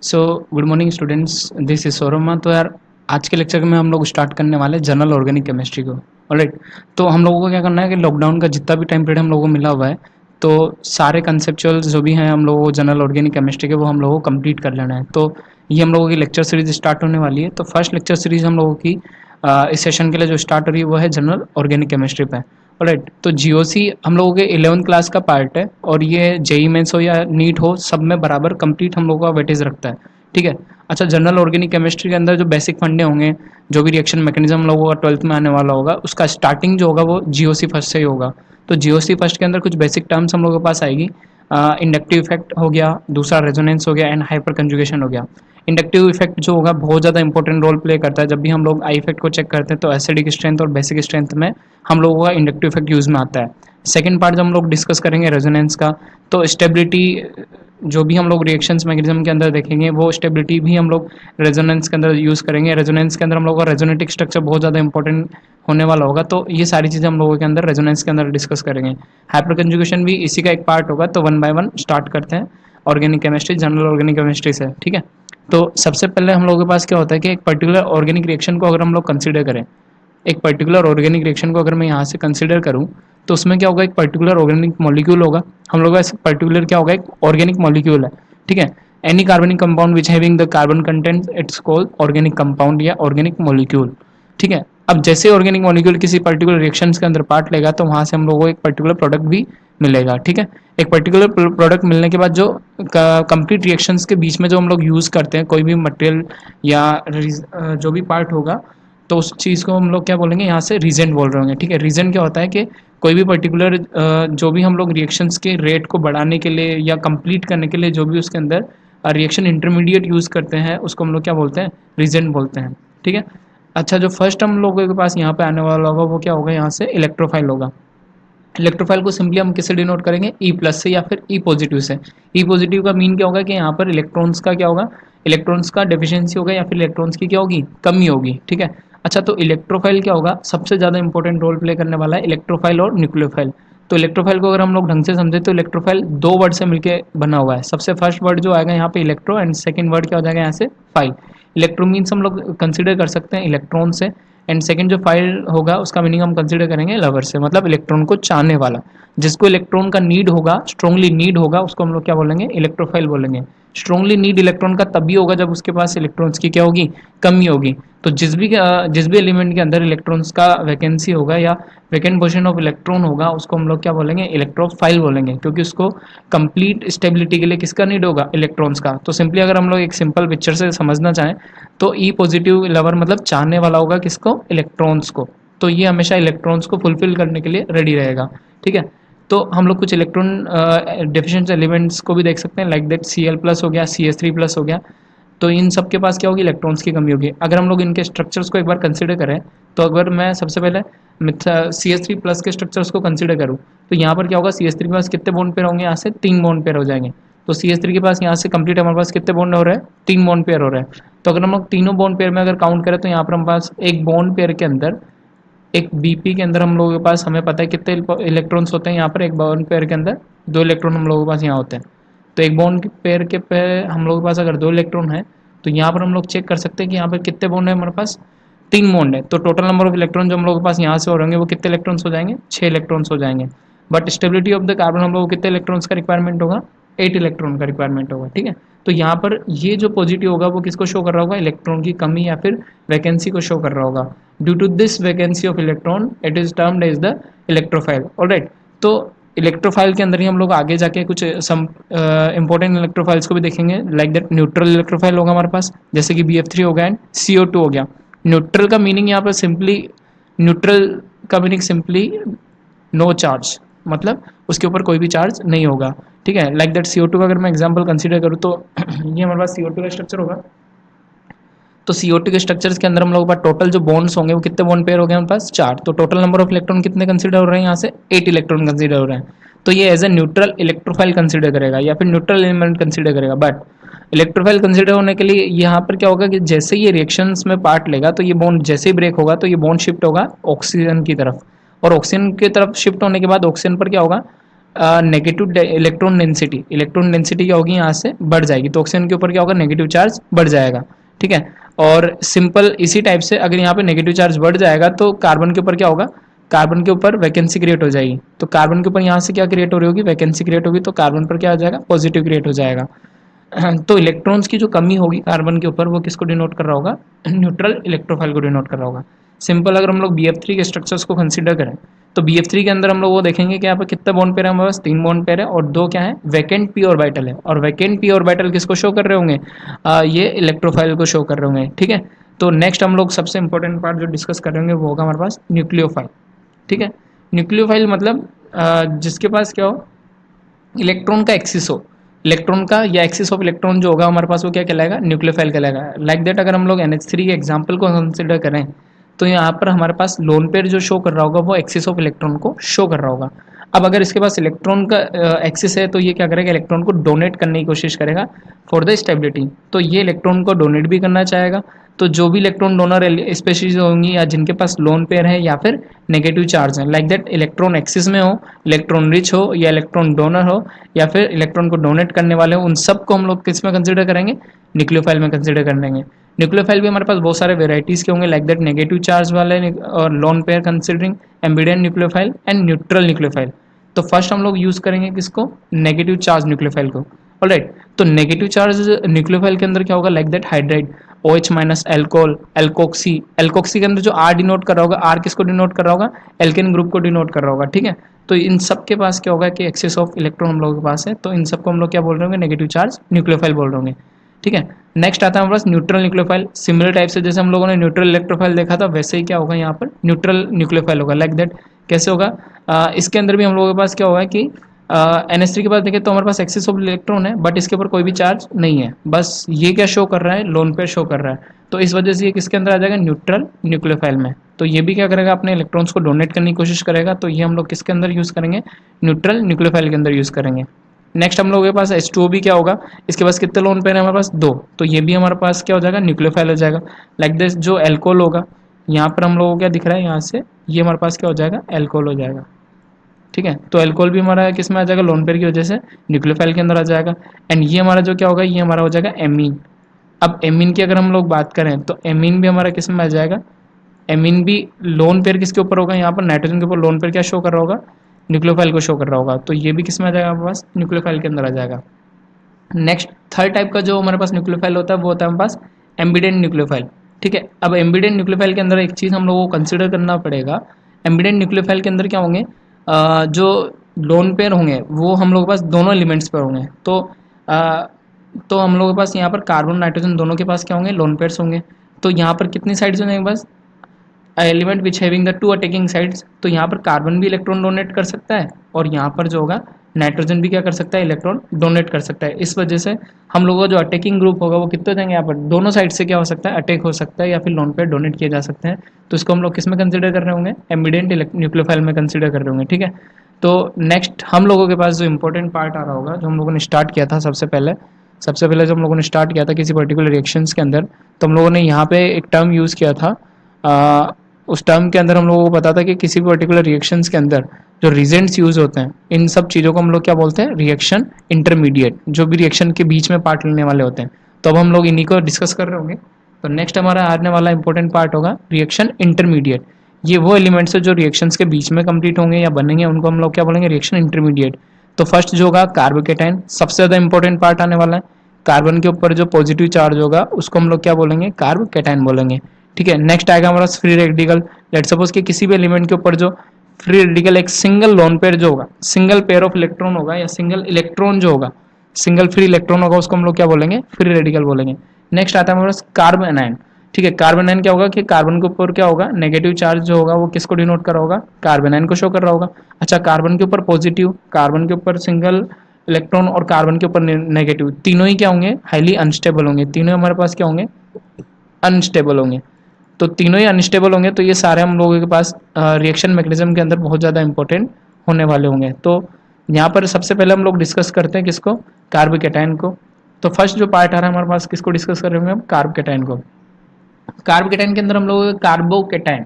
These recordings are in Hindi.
So good morning students, this is Saurabh. तो यार आज के लेक्चर में हम लोग स्टार्ट करने वाले हैं जनरल ऑर्गेनिक केमिस्ट्री को। ऑलराइट, तो हम लोगों को क्या करना है कि लॉकडाउन का जितना भी टाइम पीरियड हम लोगों को मिला हुआ है, तो सारे कंसेप्चुअल्स जो भी हैं हम लोगों को जनरल ऑर्गेनिक केमिस्ट्री के, वो हम लोगों को कंप्लीट कर लेना है। तो ये हम लोगों की लेक्चर सीरीज स्टार्ट होने वाली है। तो फर्स्ट लेक्चर सीरीज हम लोगों की इस सेशन के लिए जो स्टार्ट हो रही है वो है जनरल ऑर्गेनिक केमिस्ट्री पे। ऑलराइट, तो जीओसी हम लोगों के 11th क्लास का पार्ट है और ये जेई मेंस हो या नीट हो, सब में बराबर कंप्लीट हम लोगों का वेटेज रखता है। ठीक है। अच्छा, जनरल ऑर्गेनिक केमिस्ट्री के अंदर जो बेसिक फंडे होंगे, जो भी रिएक्शन मैकेनिज्म हम लोगों का 12th में आने वाला होगा, उसका स्टार्टिंग जो होगा वो जीओसी फर्स्ट से ही होगा। तो जीओसी फर्स्ट के अंदर कुछ बेसिक टर्म्स हम लोगों के पास आएगी। इंडक्टिव इफेक्ट हो गया, दूसरा रेजोनेंस हो गया एंड हाइपर कंजुगेशन हो गया। इंडक्टिव इफेक्ट जो होगा बहुत ज़्यादा इंपॉर्टेंट रोल प्ले करता है। जब भी हम लोग आई इफेक्ट को चेक करते हैं तो एसिडिक स्ट्रेंथ और बेसिक स्ट्रेंथ में हम लोगों का इंडक्टिव इफेक्ट यूज़ में आता है। सेकेंड पार्ट जब हम लोग डिस्कस करेंगे रेजोनेंस का, तो स्टेबिलिटी जो भी हम लोग रिएक्शंस मैकेनिज्म के अंदर देखेंगे वो स्टेबिलिटी भी हम लोग रेजोनेंस के अंदर यूज़ करेंगे। रेजोनेंस के अंदर हम लोग का रेजोनेटिक स्ट्रक्चर बहुत ज़्यादा इंपॉर्टेंट होने वाला होगा। तो ये सारी चीज़ें हम लोगों के अंदर रेजोनेंस के अंदर डिस्कस करेंगे। हाइपर कंजुगेशन भी इसी का एक पार्ट होगा। तो वन बाय वन स्टार्ट करते हैं organic chemistry, general organic chemistry से। ठीक है। तो सबसे पहले हम लोगों के पास क्या होता है कि एक पर्टिकुलर ऑर्गेनिक रिएक्शन को अगर हम लोग कंसिडर करें, एक पर्टिकुलर ऑर्गेनिक रिएक्शन को अगर मैं यहाँ से कंसिडर करूँ, तो उसमें क्या होगा, एक पर्टिकुलर ऑर्गेनिक मॉलिक्यूल होगा। हम लोग का पर्टिकुलर क्या होगा, एक ऑर्गेनिक मॉलिक्यूल है। ठीक है। एनी कार्बनिक compound which having the carbon content it's called organic compound या ऑर्गेनिक मॉलिक्यूल। ठीक है। अब जैसे ऑर्गेनिक मॉलिक्यूल किसी पर्टिकुलर रिएक्शन के अंदर पार्ट लेगा तो वहां से हम लोगों को एक पर्टिकुलर प्रोडक्ट भी मिलेगा। ठीक है। एक पर्टिकुलर प्रोडक्ट मिलने के बाद जो कंप्लीट रिएक्शंस के बीच में जो हम लोग यूज़ करते हैं कोई भी मटेरियल या जो भी पार्ट होगा, तो उस चीज़ को हम लोग क्या बोलेंगे, यहाँ से रीजेंट बोल रहे होंगे। ठीक है। रीजन क्या होता है कि कोई भी पर्टिकुलर जो भी हम लोग रिएक्शंस के रेट को बढ़ाने के लिए या कंप्लीट करने के लिए जो भी उसके अंदर रिएक्शन इंटरमीडिएट यूज़ करते हैं उसको हम लोग क्या बोलते हैं, रीजेंट बोलते हैं। ठीक है। अच्छा, जो फर्स्ट हम लोगों के पास यहाँ पे आने वाला होगा वो क्या होगा, यहाँ से इलेक्ट्रोफाइल होगा। इलेक्ट्रोफाइल को सिंपली हम किससे डिनोट करेंगे, ई प्लस से या फिर ई पॉजिटिव से। ई पॉजिटिव का मीन क्या होगा कि यहाँ पर इलेक्ट्रॉन्स का क्या होगा, इलेक्ट्रॉन्स का डेफिशिएंसी होगा या फिर इलेक्ट्रॉन्स की क्या होगी, कमी होगी। ठीक है। अच्छा, तो इलेक्ट्रोफाइल क्या होगा, सबसे ज़्यादा इंपॉर्टेंट रोल प्ले करने वाला है इलेक्ट्रोफाइल और न्यूक्लियोफाइल। तो इलेक्ट्रोफाइल को अगर हम लोग ढंग से समझे तो इलेक्ट्रोफाइल दो वर्ड से मिलकर बना हुआ है। सबसे फर्स्ट वर्ड जो आएगा यहाँ पे इलेक्ट्रो एंड सेकंड वर्ड क्या हो जाएगा यहाँ से फाइल। इलेक्ट्रो मीन्स हम लोग कंसिडर कर सकते हैं इलेक्ट्रॉन से, एंड सेकंड जो फाइल होगा उसका मीनिंग हम कंसिडर करेंगे लवर से, मतलब इलेक्ट्रॉन को चाहने वाला। जिसको इलेक्ट्रॉन का नीड होगा, स्ट्रांगली नीड होगा, उसको हम लोग क्या बोलेंगे, इलेक्ट्रोफाइल बोलेंगे। स्ट्रांगली नीड इलेक्ट्रॉन का तभी होगा जब उसके पास इलेक्ट्रॉन्स की क्या होगी, कमी होगी। तो जिस भी एलिमेंट के अंदर इलेक्ट्रॉन्स का वैकेंसी होगा या वैकेंट पोजीशन ऑफ इलेक्ट्रॉन होगा उसको हम लोग क्या बोलेंगे, इलेक्ट्रोफाइल बोलेंगे, क्योंकि उसको कंप्लीट स्टेबिलिटी के लिए किसका नीड होगा, इलेक्ट्रॉन्स का। तो सिंपली अगर हम लोग एक सिंपल पिक्चर से समझना चाहें तो ई पॉजिटिव लवर मतलब चाहने वाला होगा किसको, इलेक्ट्रॉन्स को। तो ये हमेशा इलेक्ट्रॉन्स को फुलफिल करने के लिए रेडी रहेगा। ठीक है। तो हम लोग कुछ इलेक्ट्रॉन डेफिशिएंट एलिमेंट्स को भी देख सकते हैं, लाइक दैट Cl+ हो गया, CH3+ हो गया। तो इन सब के पास क्या होगी, इलेक्ट्रॉन्स की कमी होगी। अगर हम लोग इनके स्ट्रक्चर्स को एक बार कंसिडर करें, तो अगर मैं सबसे पहले CH3+ के स्ट्रक्चर्स को कंसिडर करूँ, तो यहाँ पर क्या होगा, CH3 के पास कितने बॉन्ड पेयर होंगे, यहाँ से 3 बॉन्ड पेयर हो जाएंगे। तो CH3 के पास यहाँ से कंप्लीट हमारे पास कितने बॉन्ड हो रहे हैं, 3 बॉन्ड पेयर हो रहे हैं। तो अगर हम लोग तीनों बॉन्ड पेयर में अगर काउंट करें तो यहाँ पर हमारे पास एक बॉन्ड पेयर के अंदर, एक बीपी के अंदर हम लोगों के पास हमें पता है कितने इलेक्ट्रॉन्स होते हैं। यहाँ पर एक बॉन्ड पेयर के अंदर 2 इलेक्ट्रॉन हम लोगों के पास यहाँ होते हैं। तो एक बॉन्ड पेयर के पे हम लोगों के पास अगर 2 इलेक्ट्रॉन है, तो यहाँ पर हम लोग चेक कर सकते हैं कि यहाँ पर कितने बॉन्ड है, हमारे पास 3 बॉन्ड है। तो टोटल नंबर ऑफ इलेक्ट्रॉन जो हम लोगों के पास यहाँ से हो रहेंगे वो कितने इलेक्ट्रॉन्स हो जाएंगे, 6 इलेक्ट्रॉन्स हो जाएंगे। But stability of the carbon हम लोग को कितने इलेक्ट्रॉन्स का रिक्वायरमेंट होगा, 8 इलेक्ट्रॉन का रिक्वायरमेंट होगा। ठीक है। तो यहाँ पर ये जो पॉजिटिव होगा वो किसको शो कर रहा होगा, इलेक्ट्रॉन की कमी या फिर वैकेंसी को शो कर रहा होगा। Due to this vacancy of electron it is termed as the electrophile. Alright, तो इलेक्ट्रोफाइल के अंदर ही हम लोग आगे जाके कुछ सम इंपॉर्टेंट इलेक्ट्रोफाइल्स को भी देखेंगे, लाइक दैट न्यूट्रल इलेक्ट्रोफाइल होगा हमारे पास, जैसे कि BF3 हो गया एंड CO2 हो गया। न्यूट्रल का मीनिंग यहाँ पर सिंपली, न्यूट्रल का मीनिंग सिंपली नो चार्ज, मतलब उसके ऊपर कोई भी चार्ज नहीं होगा। ठीक है। लाइक दैट CO2 का अगर मैं एग्जांपल कंसीडर करूँ तो ये हमारे पास CO2 का स्ट्रक्चर होगा। तो CO2 के स्ट्रक्चर्स के अंदर हम लोगों के पास टोटल जो बॉन्ड्स होंगे वो कितने बॉन्ड पेयर हो गए हमारे पास, 4। तो टोटल नंबर ऑफ इलेक्ट्रॉन कितने कंसीडर हो रहे हैं, यहाँ से 8 इलेक्ट्रॉन कंसीडर हो रहे हैं। तो ये as a neutral electrophile consider करेगा या फिर न्यूट्रल एलिमेंट कंसीडर करेगा। बट इलेक्ट्रोफाइल कंसीडर होने के लिए यहाँ पर क्या होगा कि जैसे ये रिएक्शंस में पार्ट लेगा तो ये बॉन्ड जैसे ही ब्रेक होगा तो ये बॉन्ड शिफ्ट होगा ऑक्सीजन की तरफ, और ऑक्सीजन की तरफ शिफ्ट होने के बाद ऑक्सीजन पर क्या होगा, नेगेटिव इलेक्ट्रॉन डेंसिटी क्या होगी, यहाँ से बढ़ जाएगी, तो ऑक्सीजन के ऊपर क्या होगा, नेगेटिव चार्ज बढ़ जाएगा, ठीक है। और सिंपल इसी टाइप से अगर यहाँ पे नेगेटिव चार्ज बढ़ जाएगा तो कार्बन के ऊपर क्या होगा, कार्बन के ऊपर वैकेंसी क्रिएट हो जाएगी, तो कार्बन के ऊपर यहाँ से क्या क्रिएट हो रही होगी, वैकेंसी क्रिएट होगी, तो कार्बन पर क्या हो जाएगा, पॉजिटिव क्रिएट हो जाएगा। तो इलेक्ट्रॉन्स की जो कमी होगी कार्बन के ऊपर वो किसको डिनोट कर रहा होगा, न्यूट्रल इलेक्ट्रोफाइल को डिनोट कर रहा होगा। सिंपल अगर हम लोग BF3 के स्ट्रक्चर्स को कंसीडर करें तो BF3 के अंदर हम लोग वो देखेंगे कि यहाँ पर कितने बॉन्ड पेयर है, हमारे पास 3 बॉन्ड पेयर है और 2 क्या है, वैकेंट पी ऑर्बिटल है, और वैकेंट पी ऑर्बिटल किसको शो कर रहे होंगे, ये इलेक्ट्रोफाइल को शो कर रहे होंगे, ठीक है। तो नेक्स्ट हम लोग सबसे इंपॉर्टेंट पार्ट जो डिस्कस कर रहे होंगे वो होगा हमारे पास न्यूक्लियोफाइल, ठीक है। न्यूक्लियोफाइल मतलब जिसके पास क्या हो, इलेक्ट्रॉन का एक्सिस हो, इलेक्ट्रॉन का या एक्सिस ऑफ इलेक्ट्रॉन जो होगा हमारे पास वो क्या कहलाएगा, न्यूक्लियोफाइल कहलाएगा। लाइक दैट अगर हम लोग NH3 के एग्जाम्पल को कंसिडर करें तो यहाँ पर हमारे पास लोन पेयर जो शो कर रहा होगा वो एक्सिस ऑफ इलेक्ट्रॉन को शो कर रहा होगा। अब अगर इसके पास इलेक्ट्रॉन का एक्सिस है तो ये क्या करेगा, इलेक्ट्रॉन को डोनेट करने की कोशिश करेगा फॉर द स्टेबिलिटी, तो ये इलेक्ट्रॉन को डोनेट भी करना चाहेगा। तो जो भी इलेक्ट्रॉन डोनर स्पेशीज होंगी या जिनके पास लोन पेयर है या फिर नेगेटिव चार्ज है, लाइक दैट इलेक्ट्रॉन एक्सिस में हो, इलेक्ट्रॉन रिच हो या इलेक्ट्रॉन डोनर हो या फिर इलेक्ट्रॉन को डोनेट करने वाले हो, उन सब को हम लोग किस में कंसिडर करेंगे, न्यूक्लियोफाइल में कंसिडर करेंगे। न्यूक्लियोफाइल भी हमारे पास बहुत सारे वेराइटीज के होंगे, लाइक दैट नेगेटिव चार्ज वाले और lone pair considering ambient nucleophile and neutral nucleophile. तो फर्स्ट हम लोग यूज करेंगे किसको, नेगेटिव चार्ज न्यूक्लियोफाइल को, ऑलराइट। तो नेगेटिव चार्ज न्यूक्लियोफाइल के अंदर क्या होगा, like that hydride, OH minus alcohol, alkoxy, alkoxy के अंदर जो R डिनोट कर रहा होगा, R किसको डिनोट कर रहा होगा, एल्केन ग्रुप को डिनोट कर रहा होगा, ठीक है। तो इन सब के पास क्या होगा कि एक्सेस ऑफ इलेक्ट्रॉन हम लोगों के पास है, तो इन सबको हम लोग क्या बोल रहे होंगे, नेगेटिव चार्ज न्यूक्लियोफाइल बोल रहे होंगे, ठीक है। नेक्स्ट आता है हमारे पास न्यूट्रल न्यूक्लियोफाइल। सिमिलर टाइप से जैसे हम लोगों ने न्यूट्रल इलेक्ट्रोफाइल देखा था वैसे ही क्या होगा यहाँ पर न्यूट्रल न्यूक्लियोफाइल होगा, लाइक दैट कैसे होगा, इसके अंदर भी हम लोगों के पास क्या होगा कि NH3 के पास देखें तो हमारे पास एक्सेस ऑफ इलेक्ट्रॉन है बट इसके ऊपर कोई भी चार्ज नहीं है, बस ये क्या शो कर रहा है, लोन पेयर शो कर रहा है, तो इस वजह से ये किसके अंदर आ जाएगा, न्यूट्रल न्यूक्लियोफाइल में। तो ये भी क्या करेगा, अपने इलेक्ट्रॉन्स को डोनेट करने की कोशिश करेगा, तो ये हम लोग किसके अंदर यूज़ करेंगे, न्यूट्रल न्यूक्लियोफाइल के अंदर यूज़ करेंगे। नेक्स्ट हम लोगों के पास H2O भी क्या होगा, इसके पास कितने लोन पेयर है, हमारे पास 2, तो ये भी हमारे पास क्या हो जाएगा, न्यूक्लियोफाइल हो जाएगा। लाइक दिस जो एल्कोहल होगा, यहाँ पर हम लोगों को क्या दिख रहा है, यहाँ से ये हमारे पास क्या हो जाएगा, एल्कोहल हो जाएगा, ठीक है। तो एल्कोहल भी हमारा किस में आ जाएगा, लोन पेयर की वजह से न्यूक्लियोफाइल के अंदर आ जाएगा। एंड ये हमारा जो क्या होगा, ये हमारा हो जाएगा एमीन। अब एमीन की अगर हम लोग बात करें तो एमीन भी हमारा किस में आ जाएगा, एमीन भी लोन पेयर किसके ऊपर होगा, यहाँ पर नाइट्रोजन के ऊपर लोन पेयर क्या शो कर रहा होगा, न्यूक्लियोफाइल को शो कर रहा होगा, तो ये भी किस में आ जाएगा, हमारे पास न्यूक्लियोफाइल के अंदर आ जाएगा। नेक्स्ट थर्ड टाइप का जो हमारे पास न्यूक्लियोफाइल होता है वो होता है हमारे पास एम्बिडेंट न्यूक्लियोफाइल, ठीक है। अब एम्बिडेंट न्यूक्लियोफाइल के अंदर एक चीज़ हम लोगों को कंसिडर करना पड़ेगा, एम्बिडेंट न्यूक्लियोफाइल के अंदर क्या होंगे, जो लोन पेयर होंगे वो हम लोगों के पास दोनों एलिमेंट्स पर होंगे, तो हम लोगों के पास यहाँ पर कार्बन नाइट्रोजन दोनों के पास क्या होंगे, लोन पेयर्स होंगे। तो यहाँ पर कितनी साइड्स होंगे, बस element which having the 2 attacking sides, तो यहाँ पर कार्बन भी इलेक्ट्रॉन डोनेट कर सकता है और यहाँ पर जो होगा नाइट्रोजन भी क्या कर सकता है, इलेक्ट्रॉन डोनेट कर सकता है। इस वजह से हम लोगों का जो अटैकिंग ग्रुप होगा वो कितने हो जाएंगे, यहाँ पर दोनों साइड से क्या हो सकता है, अटैक हो सकता है या फिर लोन पेयर डोनेट किए जा सकते हैं। तो इसको हम लोग किस में कंसिडर कर रहे होंगे, एम्बिडेंट न्यूक्लियोफाइल में कंसिडर कर रहे होंगे, ठीक है। तो नेक्स्ट हम लोगों के पास जो इंपॉर्टेंट पार्ट आ रहा होगा, जो हम लोगों ने स्टार्ट किया था सबसे पहले जो हम लोगों ने स्टार्ट किया था किसी पर्टिकुलर रिएक्शंस के अंदर, तो हम लोगों ने यहाँ पे एक टर्म यूज़ किया था। उस टर्म के अंदर हम लोगों को पता था कि किसी भी पर्टिकुलर रिएक्शंस के अंदर जो रिजेंट्स यूज होते हैं, इन सब चीज़ों को हम लोग क्या बोलते हैं, रिएक्शन इंटरमीडिएट, जो भी रिएक्शन के बीच में पार्ट लेने वाले होते हैं। तो अब हम लोग इन्हीं को डिस्कस कर रहे होंगे। तो नेक्स्ट हमारा आने वाला इंपॉर्टेंट पार्ट होगा रिएक्शन इंटरमीडिएट। ये वो एलिमेंट्स है जो रिएक्शंस के बीच में कंप्लीट होंगे या बनेंगे, उनको हम लोग क्या बोलेंगे, रिएक्शन इंटरमीडिएट। तो फर्स्ट जो होगा कार्बोकेटाइन, सबसे ज़्यादा इंपॉर्टेंट पार्ट आने वाला है। कार्बन के ऊपर जो पॉजिटिव चार्ज होगा उसको हम लोग क्या बोलेंगे, कार्बोकेटाइन बोलेंगे, ठीक है। नेक्स्ट आएगा हमारा फ्री रेडिकल। लेट सपोज कि किसी भी एलिमेंट के ऊपर जो फ्री रेडिकल एक सिंगल लोन पेयर जो होगा, सिंगल पेयर ऑफ इलेक्ट्रॉन होगा या सिंगल इलेक्ट्रॉन जो होगा, सिंगल फ्री इलेक्ट्रॉन होगा, उसको हम लोग क्या बोलेंगे, फ्री रेडिकल बोलेंगे। नेक्स्ट आता है हमारे पास कार्बन आयन, ठीक है। कार्बन आयन क्या होगा कि कार्बन के ऊपर क्या होगा, नेगेटिव चार्ज जो होगा वो किसको डिनोट कर रहा होगा, कार्बन आयन को शो कर रहा होगा। अच्छा, कार्बन के ऊपर पॉजिटिव, कार्बन के ऊपर सिंगल इलेक्ट्रॉन और कार्बन के ऊपर नेगेटिव, तीनों ही क्या होंगे, हाईली अनस्टेबल होंगे, तीनों हमारे पास क्या होंगे, अनस्टेबल होंगे। तो तीनों ही अनस्टेबल होंगे, तो ये सारे हम लोगों के पास रिएक्शन मैकेनिज्म के अंदर बहुत ज़्यादा इंपॉर्टेंट होने वाले होंगे। तो यहाँ पर सबसे पहले हम लोग डिस्कस करते हैं किसको, कार्बोकेटाइन को। तो फर्स्ट जो पार्ट आ रहा है हमारे पास, किसको डिस्कस कर रहे होंगे हम, कार्बोकेटाइन को। कार्बोकेटाइन के अंदर हम लोग कार्बोकेटाइन,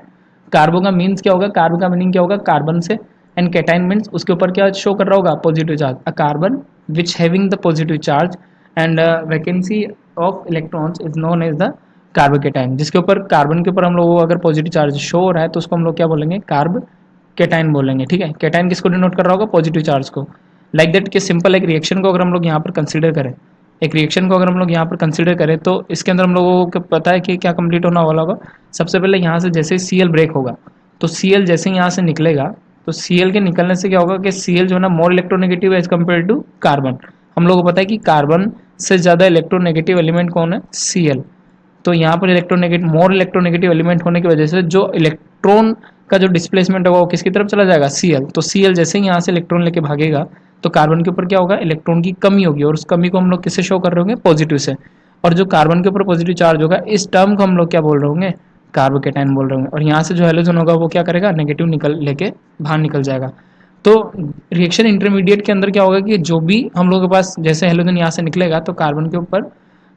कार्बो का मीन्स क्या होगा, कार्बो का मीनिंग क्या होगा, कार्बन से एंड कैटाइन मीन्स उसके ऊपर क्या शो कर रहा होगा, positive charge. A carbon which having the positive charge and vacancy of electrons is known as the carbocation. जिसके ऊपर कार्बन के ऊपर हम लोग अगर पॉजिटिव चार्ज शो हो रहा है तो उसको हम लोग क्या बोलेंगे, कार्ब केटाइन बोलेंगे। ठीक है, केटाइन किसको डिनोट कर रहा होगा, पॉजिटिव चार्ज को। लाइक दैट कि सिंपल एक रिएक्शन को अगर हम लोग यहाँ पर कंसीडर करें, एक रिएक्शन को अगर हम लोग यहाँ पर कंसीडर करें तो इसके अंदर हम लोगों को पता है कि क्या कंप्लीट होना वाला होगा। सबसे पहले यहाँ से जैसे सी एल ब्रेक होगा तो सी एल जैसे ही यहाँ से निकलेगा तो सी एल के निकलने से क्या होगा कि सी एल जो है ना more electronegative as compare to carbon. हम लोगों को पता है कि कार्बन से ज़्यादा इलेक्ट्रोनेगेटिव एलिमेंट कौन है, सी एल। तो यहाँ पर इलेक्ट्रोनेगेटिव मोर इलेक्ट्रोनेगेटिव एलिमेंट होने की वजह से जो इलेक्ट्रॉन का जो डिस्प्लेसमेंट होगा वो किसकी तरफ चला जाएगा, सी एल। तो सी एल जैसे ही यहाँ से इलेक्ट्रॉन लेके भागेगा तो कार्बन के ऊपर क्या होगा, इलेक्ट्रॉन की कमी होगी, और उस कमी को हम लोग किससे शो कर रहे होंगे, पॉजिटिव से। और जो कार्बन के ऊपर पॉजिटिव चार्ज होगा इस टर्म को हम लोग क्या बोल रहे होंगे, कार्बोकेटाइन बोल रहे होंगे। और यहाँ से जो हेलोजन होगा वो क्या करेगा, नेगेटिव निकल लेके बाहर निकल जाएगा। तो रिएक्शन इंटरमीडिएट के अंदर क्या होगा कि जो भी हम लोग के पास जैसे हेलोजन यहाँ से निकलेगा तो कार्बन के ऊपर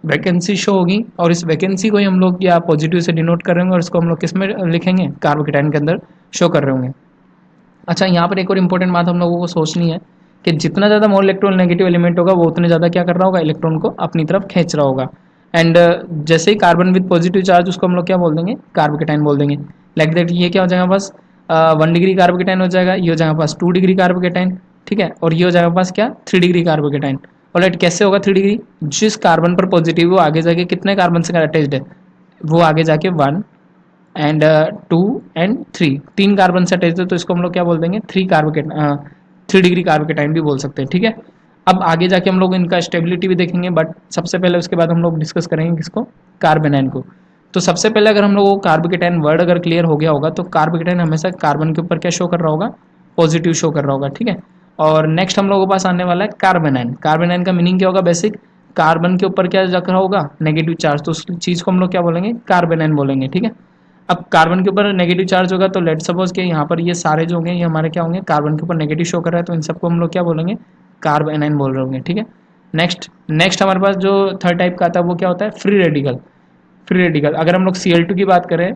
वैकेंसी शो होगी, और इस वैकेंसी को ही हम लोग या पॉजिटिव से डिनोट कर रहे होंगे और इसको हम लोग किस में लिखेंगे, कार्बोकेटाइन के अंदर शो कर रहे होंगे। अच्छा, यहाँ पर एक और इंपॉर्टेंट बात हम लोगों को सोचनी है कि जितना ज़्यादा मोर इलेक्ट्रॉन नेगेटिव एलिमेंट होगा वो उतने ज़्यादा क्या कर रहा होगा, इलेक्ट्रॉन को अपनी तरफ खींच रहा होगा। एंड जैसे ही कार्बन विद पॉजिटिव चार्ज उसको हम लोग क्या बोल देंगे, कार्बोकेटाइन बोल देंगे। लाइक दैट ये क्या हो जाएगा बस 1 डिग्री कार्बोकेटाइन हो जाएगा, ये हो जाएगा पास 2 डिग्री कार्बोकेटाइन। ठीक है, और ये हो जाएगा पास क्या, 3 डिग्री कार्बोकेटाइन। और लाइट कैसे होगा 3 डिग्री, जिस कार्बन पर पॉजिटिव वो आगे जाके कितने कार्बन से अटैच्ड है, वो आगे जाके 1 एंड 2 एंड 3, 3 कार्बन से अटैच है, तो इसको हम लोग क्या बोल देंगे, 3 डिग्री कार्बोकेटाइन भी बोल सकते हैं। ठीक है, अब आगे जाके हम लोग इनका स्टेबिलिटी भी देखेंगे, बट सबसे पहले उसके बाद हम लोग डिस्कस करेंगे किसको, कार्बोनाइन को। तो सबसे पहले अगर हम लोगों को कार्बोकेटाइन वर्ड अगर क्लियर हो गया होगा तो कार्बोकेटाइन हमेशा कार्बन के ऊपर क्या शो कर रहा होगा, पॉजिटिव शो कर रहा होगा। ठीक है, और नेक्स्ट हम लोगों के पास आने वाला है कार्बोनाइन। कार्बोनाइन का मीनिंग क्या होगा, बेसिक कार्बन के ऊपर क्या रखा होगा, नेगेटिव चार्ज, तो उस चीज़ को हम लोग क्या बोलेंगे, कार्बोनाइन बोलेंगे। ठीक है, अब कार्बन के ऊपर नेगेटिव चार्ज होगा तो लेट सपोज कि यहाँ पर ये सारे जो होंगे ये हमारे क्या होंगे, कार्बन के ऊपर नेगेटिव शो कर रहा है, तो इन सबको हम लोग क्या बोलेंगे, कार्बोनाइन बोल रहे होंगे। ठीक है, नेक्स्ट नेक्स्ट हमारे पास जो थर्ड टाइप का आता है वो क्या होता है, फ्री रेडिकल। फ्री रेडिकल अगर हम लोग Cl2 की बात करें,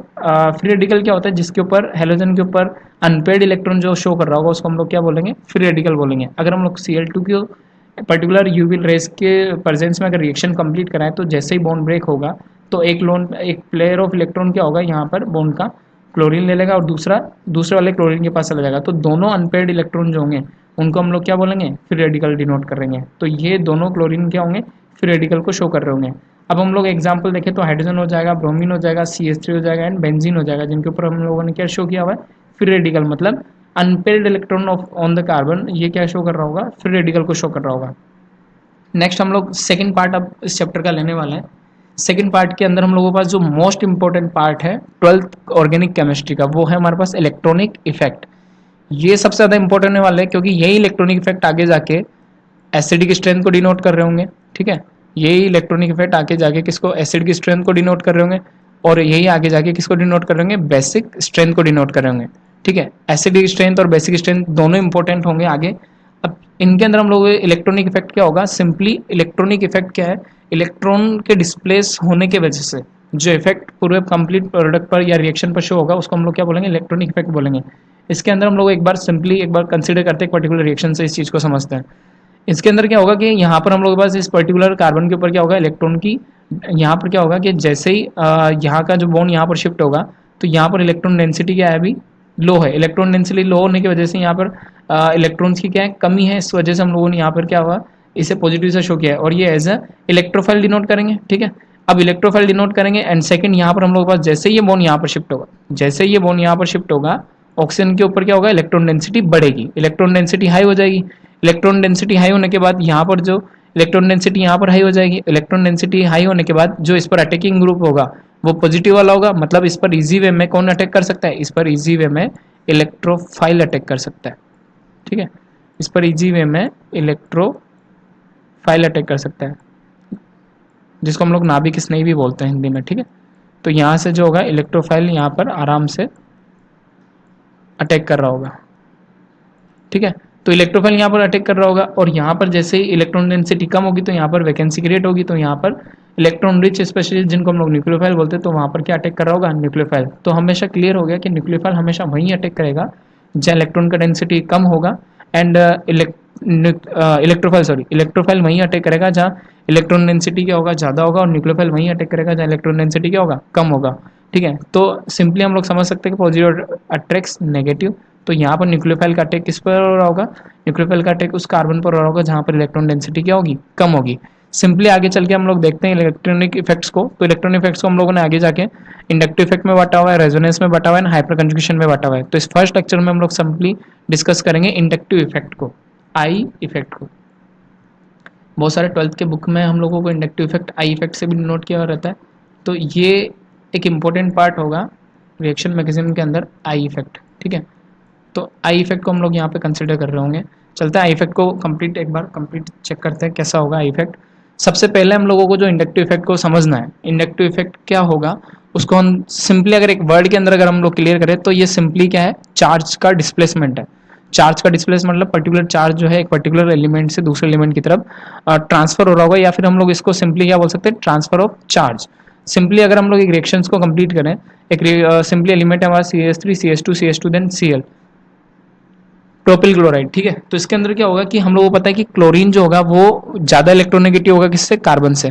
फ्री रेडिकल क्या होता है, जिसके ऊपर हेलोजन के ऊपर अनपेड इलेक्ट्रॉन जो शो कर रहा होगा उसको हम लोग क्या बोलेंगे, फ्री रेडिकल बोलेंगे। अगर हम लोग Cl2 की पर्टिकुलर यूवी रेस के प्रेजेंस में अगर रिएक्शन कंप्लीट कराएं तो जैसे ही बॉन्ड ब्रेक होगा तो एक प्लेयर ऑफ इलेक्ट्रॉन क्या होगा, यहाँ पर बॉन्ड का क्लोरीन ले लेगा और दूसरे वाले क्लोरीन के पास चला जाएगा, तो दोनों अनपेड इलेक्ट्रॉन जो होंगे उनको हम लोग क्या बोलेंगे, फ्री रेडिकल डिनोट करेंगे। तो ये दोनों क्लोरीन क्या होंगे, फ्री रेडिकल को शो कर रहे होंगे। अब हम लोग एग्जाम्पल देखें तो हाइड्रोजन हो जाएगा, ब्रोमीन हो जाएगा, CH3 हो जाएगा एंड बेंजीन हो जाएगा, जिनके ऊपर हम लोगों ने क्या शो किया हुआ है, फ्री रेडिकल, मतलब unpaired electron of on the carbon, ये क्या शो कर रहा होगा, फ्री रेडिकल को शो कर रहा होगा। नेक्स्ट हम लोग सेकंड पार्ट अब इस चैप्टर का लेने वाले हैं। सेकंड पार्ट के अंदर हम लोगों के पास जो मोस्ट इंपॉर्टेंट पार्ट है 12th ऑर्गेनिक केमिस्ट्री का, वो है हमारे पास इलेक्ट्रॉनिक इफेक्ट। ये सबसे ज़्यादा इंपॉर्टेंट होने वाला है क्योंकि यही इलेक्ट्रॉनिक इफेक्ट आगे जाके एसिड की स्ट्रेंथ को डिनोट कर रहे होंगे। ठीक है, यही इलेक्ट्रॉनिक इफेक्ट आगे जाके किसको, एसिड की स्ट्रेंथ को डिनोट कर रहे होंगे, और यही आगे जाके किसको डिनोट कर रहे होंगे, बेसिक स्ट्रेंथ को डिनोट कर रहे होंगे। ठीक है, एसिड स्ट्रेंथ और बेसिक स्ट्रेंथ दोनों इंपॉर्टेंट होंगे आगे। अब इनके अंदर हम लोग इलेक्ट्रॉनिक इफेक्ट क्या होगा, सिंपली इलेक्ट्रॉनिक इफेक्ट क्या है, इलेक्ट्रॉन के डिस्प्लेस होने की वजह से जो इफेक्ट पूरे कंप्लीट प्रोडक्ट पर या रिएक्शन पर शो होगा उसको हम लोग क्या बोलेंगे, इलेक्ट्रॉनिक इफेक्ट बोलेंगे। इसके अंदर हम लोग एक बार सिंपली एक बार कंसीडर करते हैं, एक पर्टिकुलर रिएक्शन से इस चीज़ को समझते हैं। इसके अंदर क्या होगा कि यहाँ पर हम लोग के पास इस पर्टिकुलर कार्बन के ऊपर क्या होगा, इलेक्ट्रॉन की यहाँ पर क्या होगा कि जैसे ही यहाँ का जो बॉन्ड यहाँ पर शिफ्ट होगा तो यहाँ पर इलेक्ट्रॉन डेंसिटी क्या है, अभी लो है। इलेक्ट्रॉन डेंसिटी लो होने की वजह से यहाँ पर इलेक्ट्रॉन्स की क्या है, कमी है, इस वजह से हम लोगों ने यहाँ पर क्या हुआ, इसे पॉजिटिव से शो किया है और ये एज अ इलेक्ट्रोफाइल डिनोट करेंगे। ठीक है, अब इलेक्ट्रोफाइल डिनोट करेंगे एंड सेकंड यहाँ पर हम लोग के पास जैसे ये बॉन्ड यहाँ पर शिफ्ट होगा, जैसे ये बॉन्ड यहाँ पर शिफ्ट होगा ऑक्सीजन के ऊपर क्या होगा, इलेक्ट्रॉन डेंसिटी बढ़ेगी, इलेक्ट्रॉन डेंसिटी हाई हो जाएगी। इलेक्ट्रॉन डेंसिटी हाई होने के बाद यहाँ पर जो इलेक्ट्रॉन डेंसिटी यहाँ पर हाई हो जाएगी, इलेक्ट्रॉन डेंसिटी हाई होने के बाद जो इस पर अटैकिंग ग्रुप होगा वो पॉजिटिव वाला होगा, मतलब इस पर इजी वे में कौन अटैक कर सकता है, इस पर इजी वे में इलेक्ट्रोफाइल अटैक कर सकता है। ठीक है, इस पर इजी वे में इलेक्ट्रोफाइल अटैक कर सकता है, जिसको हम लोग नाभिक स्नेही भी बोलते हैं हिंदी में। ठीक है, तो यहाँ से जो होगा इलेक्ट्रोफाइल यहाँ पर आराम से अटैक कर रहा होगा। ठीक है, तो इलेक्ट्रोफाइल यहाँ पर अटैक कर रहा होगा और यहाँ पर जैसे ही इलेक्ट्रॉन डेंसिटी कम होगी तो यहाँ पर वैकेंसी क्रिएट होगी, तो यहाँ पर इलेक्ट्रॉन रिच स्पेशलिस्ट जिनको हम लोग न्यूक्लियोफाइल बोलते हैं, तो वहाँ पर क्या अटैक कर रहा होगा, न्यूक्लियोफाइल। तो हमेशा क्लियर हो गया कि न्यूक्लियोफाइल हमेशा वहीं अटैक करेगा जहाँ इलेक्ट्रॉन का डेंसिटी कम होगा एंड इलेक्ट्रोफाइल वहीं अटैक करेगा जहाँ इलेक्ट्रॉन डेंसिटी क्या होगा, ज़्यादा होगा, और न्यूक्लियोफाइल वहीं अटैक करेगा जहाँ इलेक्ट्रॉन डेंसिटी क्या होगा, कम होगा। ठीक है, तो सिंपली हम लोग समझ सकते हैं कि पॉजिटिव अट्रैक्ट्स नेगेटिव। तो यहाँ पर न्यूक्लियोफाइल का अटैक किस पर हो रहा होगा, न्यूक्लियोफाइल का अटैक उस कार्बन पर हो रहा होगा जहाँ पर इलेक्ट्रॉन डेंसिटी क्या होगी, कम होगी। सिंपली आगे चल के हम लोग देखते हैं इलेक्ट्रॉनिक इफेक्ट्स को। तो इलेक्ट्रॉनिक इफेक्ट्स को हम लोगों ने आगे जाके इंडक्टिव इफेक्ट में बांटा हुआ है, रेजोनेंस में बांटा हुआ है, हाइपर कंजुगेशन में बांटा हुआ है। तो इस फर्स्ट लेक्चर में हम लोग सिंपली डिस्कस करेंगे इंडक्टिव इफेक्ट को, आई इफेक्ट को। बहुत सारे 12th के बुक में हम लोगों को इंडक्टिव इफेक्ट आई इफेक्ट से भी डिनोट किया हुआ रहता है। तो ये एक इम्पोर्टेंट पार्ट होगा रिएक्शन मैकेनिज्म के अंदर, आई इफेक्ट। ठीक है, तो आई इफेक्ट को हम लोग यहाँ पे कंसिडर कर रहे होंगे। चलते हैं आई इफेक्ट को कंप्लीट एक बार कंप्लीट चेक करते हैं कैसा होगा आई इफेक्ट। सबसे पहले हम लोगों को जो इंडक्टिव इफेक्ट को समझना है, इंडक्टिव इफेक्ट क्या होगा उसको हम सिंपली अगर एक वर्ड के अंदर अगर हम लोग क्लियर करें तो ये सिंपली क्या है, चार्ज का डिस्प्लेसमेंट है। चार्ज का डिस्प्लेसमेंट मतलब पर्टिकुलर चार्ज जो है एक पर्टिकुलर एलिमेंट से दूसरे एलिमेंट की तरफ ट्रांसफर हो रहा होगा, या फिर हम लोग इसको सिंपली क्या बोल सकते हैं, ट्रांसफर ऑफ चार्ज। सिंपली अगर हम लोग एक रिएक्शंस को कंप्लीट करें, एक सिंपली एलिमेंट है हमारा CH3 CH2 CH2 then Cl, propyl chloride. ठीक है, तो इसके अंदर क्या होगा कि हम लोगों को पता है कि क्लोरीन जो होगा वो ज्यादा इलेक्ट्रोनेगेटिव होगा किससे, कार्बन से।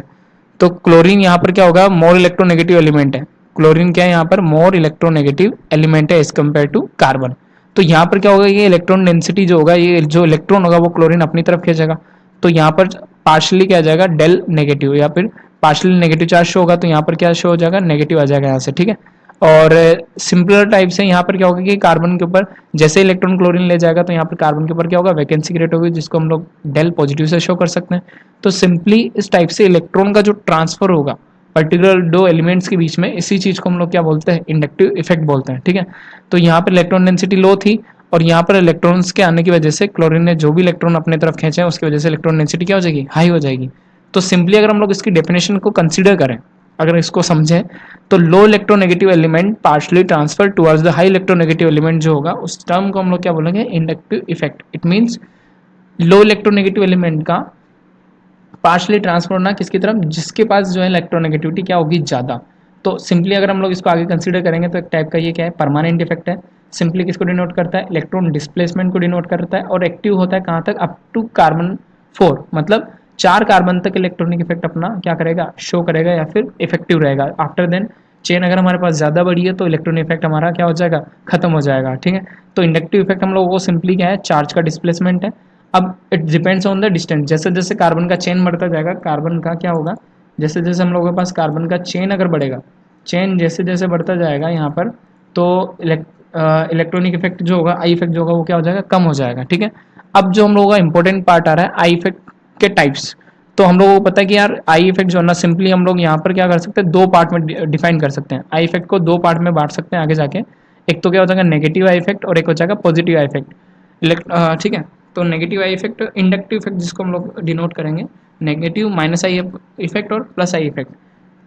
तो क्लोरीन यहाँ पर क्या होगा, मोर इलेक्ट्रोनेगेटिव एलिमेंट है। क्लोरीन क्या है यहाँ पर, मोर इलेक्ट्रोनेगेटिव एलिमेंट है एज कम्पेयर टू कार्बन। तो यहाँ पर क्या होगा, ये इलेक्ट्रॉन डेंसिटी जो होगा, ये जो इलेक्ट्रॉन होगा वो क्लोरीन अपनी तरफ खींचेगा। तो यहाँ पर पार्शली क्या आ जाएगा, डेल नेगेटिव, या फिर पार्शली नेगेटिव चार्ज शो होगा, तो यहाँ पर क्या शो हो जाएगा, नेगेटिव आ जाएगा यहाँ से। ठीक है, और सिंपलर टाइप से यहाँ पर क्या होगा कि कार्बन के ऊपर जैसे इलेक्ट्रॉन क्लोरीन ले जाएगा तो यहाँ पर कार्बन के ऊपर क्या होगा, वैकेंसी क्रिएट होगी, जिसको हम लोग डेल पॉजिटिव से शो कर सकते हैं। तो सिंपली इस टाइप से इलेक्ट्रॉन का जो ट्रांसफर होगा पर्टिकुलर दो एलिमेंट्स के बीच में, इसी चीज को हम लोग क्या बोलते हैं, इंडक्टिव इफेक्ट बोलते हैं। ठीक है, तो यहाँ पर इलेक्ट्रॉन डेंसिटी लो थी और यहाँ पर इलेक्ट्रॉन्स के आने की वजह से क्लोरीन ने जो भी इलेक्ट्रॉन अपने तरफ खींचे हैं उसकी वजह से इलेक्ट्रॉन डेंसिटी क्या हो जाएगी, हाई हो जाएगी। तो सिंपली अगर हम लोग इसकी डेफिनेशन को कंसीडर करें, अगर इसको समझें, तो low electronegative element partially transfer towards the high electronegative element जो होगा, उस टर्म को हम लोग क्या बोलेंगे, inductive effect. It means low electronegative element का पार्शली ट्रांसफर होना किसकी तरफ, जिसके पास जो है इलेक्ट्रोनेगेटिविटी क्या होगी, ज़्यादा। तो सिंपली अगर हम लोग इसको आगे कंसीडर करेंगे तो एक टाइप का ये क्या है, परमानेंट इफेक्ट है। सिंपली किसको डिनोट करता है, इलेक्ट्रॉन डिस्प्लेसमेंट को डिनोट करता है, और एक्टिव होता है कहाँ तक, अप टू कार्बन 4, मतलब 4 कार्बन तक इलेक्ट्रॉनिक इफेक्ट अपना क्या करेगा, शो करेगा या फिर इफेक्टिव रहेगा। आफ्टर देन चेन अगर हमारे पास ज़्यादा बड़ी है तो इलेक्ट्रॉनिक इफेक्ट हमारा क्या हो जाएगा, खत्म हो जाएगा। ठीक है, तो इंडक्टिव इफेक्ट हम लोगों को सिंपली क्या है, चार्ज का डिस्प्लेसमेंट है। अब it depends on the distance, जैसे जैसे कार्बन का चेन बढ़ता जाएगा, कार्बन का क्या होगा, जैसे जैसे हम लोगों के पास कार्बन का चेन अगर बढ़ेगा, चेन जैसे जैसे बढ़ता जाएगा यहाँ पर, तो इलेक्ट्रॉनिक इफेक्ट जो होगा, आई इफेक्ट जो होगा वो क्या हो जाएगा, कम हो जाएगा। ठीक है, अब जो हम लोगों का इंपॉर्टेंट पार्ट आ रहा है आई इफेक्ट के टाइप्स। तो हम लोगों को पता है कि यार आई इफेक्ट जो है ना, सिंपली हम लोग यहाँ पर क्या कर सकते हैं, दो पार्ट में डिफाइन कर सकते हैं। आई इफेक्ट को दो पार्ट में बांट सकते हैं आगे जाके। एक तो क्या हो जाएगा नेगेटिव आई इफेक्ट, और एक हो जाएगा पॉजिटिव आई इफेक्ट। ठीक है, तो negative I effect, inductive effect जिसको हम लोग डिनोट करेंगे, नेगेटिव, माइनस आई इफेक्ट और प्लस आई इफेक्ट।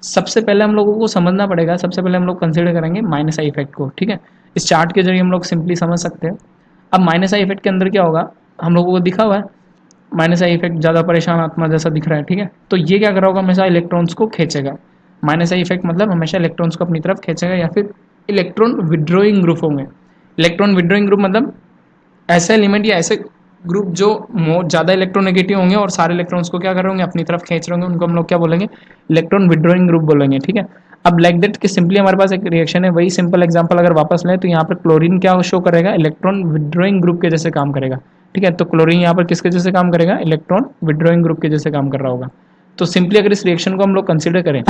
सबसे पहले हम लोगों को समझना पड़ेगा, सबसे पहले हम लोग कंसिडर करेंगे माइनस आई इफेक्ट को। ठीक है, इस चार्ट के जरिए हम लोग सिंपली समझ सकते हैं। अब माइनस आई इफेक्ट के अंदर क्या होगा, हम लोगों को दिखा हुआ है माइनस आई इफेक्ट, ज़्यादा परेशान आत्मा जैसा दिख रहा है। ठीक है, तो ये क्या कर रहा होगा, हमेशा इलेक्ट्रॉन्स को खींचेगा। माइनस आई इफेक्ट मतलब हमेशा इलेक्ट्रॉन्स को अपनी तरफ खींचेगा, या फिर इलेक्ट्रॉन विड्रॉइंग ग्रुप होंगे। इलेक्ट्रॉन विड्रॉइंग ग्रुप मतलब ऐसे एलिमेंट या ऐसे ग्रुप जो ज़्यादा इलेक्ट्रोनेगेटिव होंगे और सारे इलेक्ट्रॉन्स को क्या कर रहे होंगे, अपनी तरफ खींच रहे होंगे, उनको हम लोग क्या बोलेंगे, इलेक्ट्रॉन विड्रॉइंग ग्रुप बोलेंगे। ठीक है, अब लाइक दैट कि सिंपली हमारे पास एक रिएक्शन है, वही सिंपल एग्जांपल अगर वापस लें तो यहाँ पर क्लोरीन क्या शो करेगा, इलेक्ट्रॉन विड्रॉइंग ग्रुप के जैसे काम करेगा। ठीक है, तो क्लोरीन यहाँ पर किसके जैसे काम करेगा, इलेक्ट्रॉन विड्रॉइंग ग्रुप के जैसे काम कर रहा होगा। तो सिंपली अगर इस रिएक्शन को हम लोग कंसिडर करें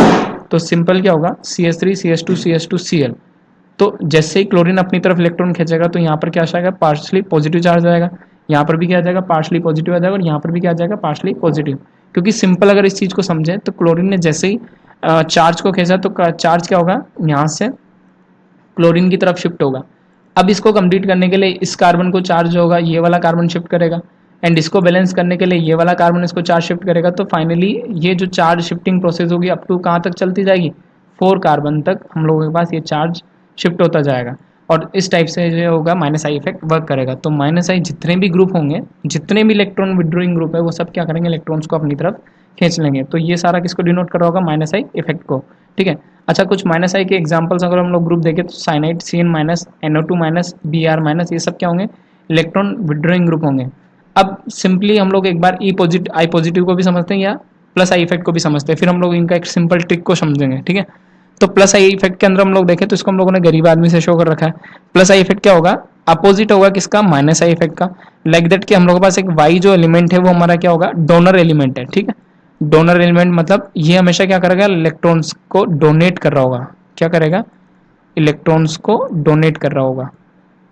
तो सिंपल क्या होगा, CH3 CH2 CH2 Cl। तो जैसे ही क्लोरीन अपनी तरफ इलेक्ट्रॉन खींचेगा तो यहाँ पर क्या आ जाएगा, पार्शली पॉजिटिव चार्ज आएगा, यहाँ पर भी क्या आ जाएगा, पार्शली पॉजिटिव आ जाएगा, और यहाँ पर भी क्या आ जाएगा, पार्शली पॉजिटिव। क्योंकि सिंपल अगर इस चीज़ को समझें तो क्लोरीन ने जैसे ही चार्ज को खींचा तो चार्ज क्या होगा, यहाँ से क्लोरीन की तरफ शिफ्ट होगा। अब इसको कंप्लीट करने के लिए इस कार्बन को चार्ज होगा, ये वाला कार्बन शिफ्ट करेगा, एंड इसको बैलेंस करने के लिए ये वाला कार्बन इसको चार्ज शिफ्ट करेगा। तो फाइनली ये जो चार्ज शिफ्टिंग प्रोसेस होगी अप टू कहाँ तक चलती जाएगी, 4 कार्बन तक हम लोगों के पास ये चार्ज शिफ्ट होता जाएगा। और इस टाइप से जो होगा माइनस आई इफेक्ट वर्क करेगा। तो माइनस आई जितने भी ग्रुप होंगे, जितने भी इलेक्ट्रॉन विड्रॉइंग ग्रुप है, वो सब क्या करेंगे, इलेक्ट्रॉन्स को अपनी तरफ खींच लेंगे। तो ये सारा किसको डिनोट कर रहा होगा, माइनस आई इफेक्ट को, ठीक है। अच्छा, कुछ माइनस आई के एग्जांपल्स अगर हम लोग ग्रुप देखें तो cyanide C N minus, NO2 minus, Br minus, ये सब क्या होंगे, इलेक्ट्रॉन विड्रॉइंग ग्रुप होंगे। अब सिंपली हम लोग एक बार आई पॉजिटिव को भी समझते हैं या प्लस आई इफेक्ट को भी समझते हैं, फिर हम लोग इनका एक सिंपल ट्रिक को समझेंगे, ठीक है। तो प्लस आई इफेक्ट के अंदर हम लोग देखें तो इसको हम लोगों ने गरीब आदमी से शो कर रखा है। प्लस आई इफेक्ट क्या होगा, अपोजिट होगा किसका, माइनस आई इफेक्ट का। लाइक दैट कि हम लोग के पास एक वाई जो एलिमेंट है वो हमारा क्या होगा, डोनर एलिमेंट है, ठीक है। डोनर एलिमेंट मतलब ये हमेशा क्या करेगा, इलेक्ट्रॉन्स को डोनेट कर रहा होगा। क्या करेगा, इलेक्ट्रॉन्स को डोनेट कर रहा होगा।